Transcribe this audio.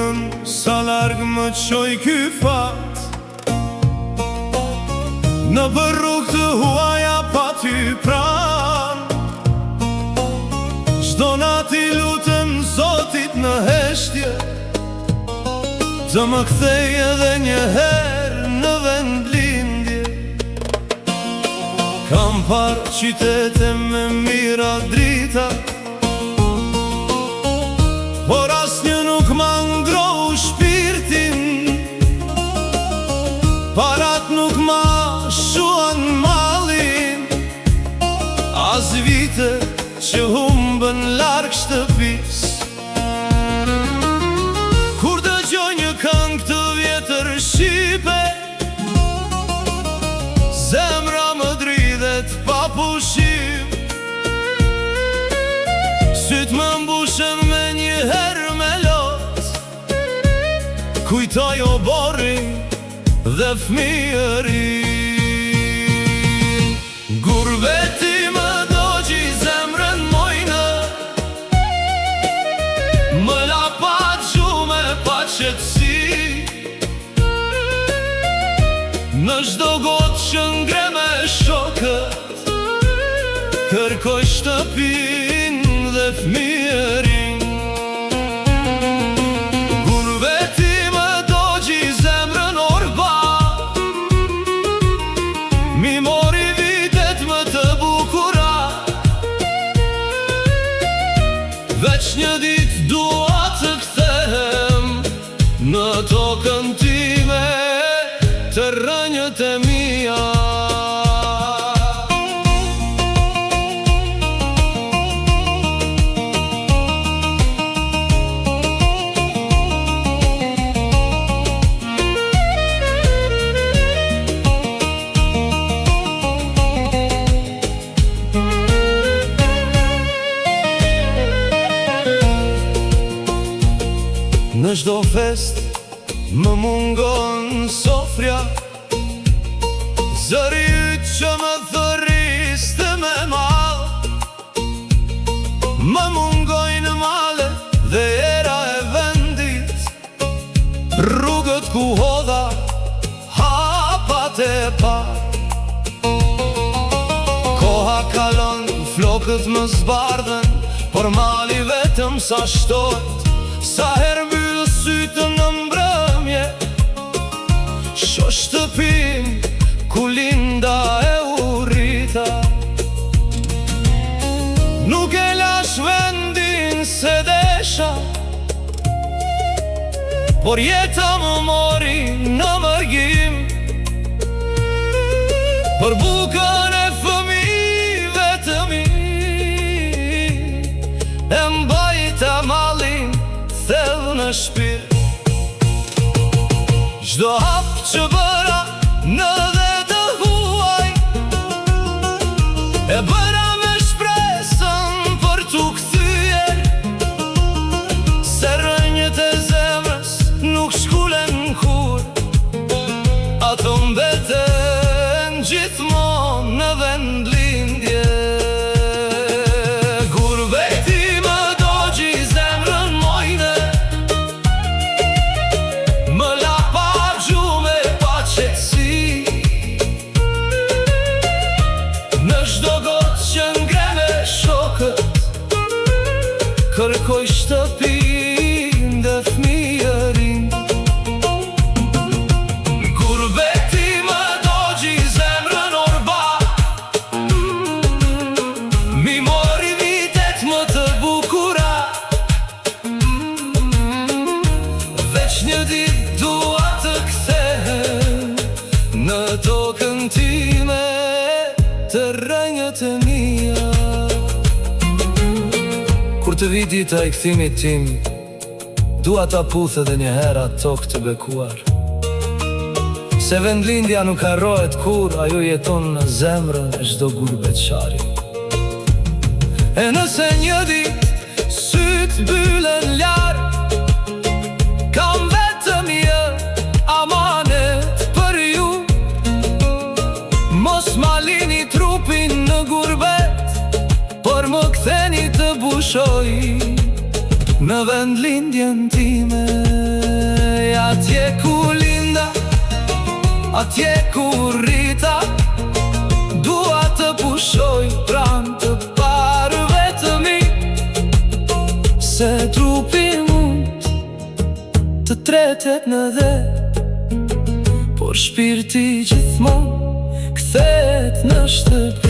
lutëm sa larg më qoj ky fat, në për rrugë të huaja pa ty pran. Çdo natë i lutem Zotit në heshtje, të më kthej edhe një herë në vend lindje. Kam parë qytete me mira drita, por asnjë nuk ma ngrohu shpirtin. Parat nuk ma shuan malin, as vite që humbën larg shtëpis. Kur dëgjoj një këngë të vjetër shqipe, zemra më dridhet pa pushim. Syt më mbushen me një herë me lot, kujtoj oborrin dhe fëmijërin. Gurbeti më dogji zemrën mojnë, më la pa gjume pa qetësi. Në çdo gotë që ngre me shokët, kërkoj shtëpin dhe fëmijërin. Gurbeti më dogji zemrën orba, mi mori vitet më të bukura. Veç një ditë dua të kthehem në tokën time, të rënjët e mia. Në çdo fest më mungon sofrja, zëri yt që më thëriste me mal. Më mungojnë male dhe era e vendit, rrugët ku hodha hapat e par. Koha kalon, flokët më zbardhen, por mali vetëm sa shtohet. Sa herë mbyll sytë në mbrëmje, shoh shtëpin ku linda e urrita. Nuk e lash vendin se desha, por jeta më mori në mërgim. Për bukën e fëmijëve të mi, e mbajta malin thellë në shpirt. Çdo hap që bëra në dhe të huaj, e bëra me shpresën për t'u kthyer. Se rënjët e zemrës nuk shkulen kur, ato mbeten gjithmonë në vend lindje. Kërkoj shtëpin dhe fëmijërin. Gurbeti më dogji zemrën orba, mi mori vitet më të bukura. Veç një ditë dua të kthehem në tokën time, të rënjët e mia. Kur të vi dita i kthimit tim, dua ta puth edhe një herë atë tokë të bekuar. Se vendlindja nuk harrohet kur, ajo jeton në zemrën e çdo gurbetçari. E nëse një ditë syt mbyllen larg, kam vetëm një amanet për ju. Mos ma lini trupin në gurbet, por më ktheni të bushoj në vendlindjen time. atje ku linda, atje ku rrita. Dua të pushoj pranë të parëve të mi, se trupi mund të tretet në dhe, por shpirti gjithmonë kthehet në shtëpi.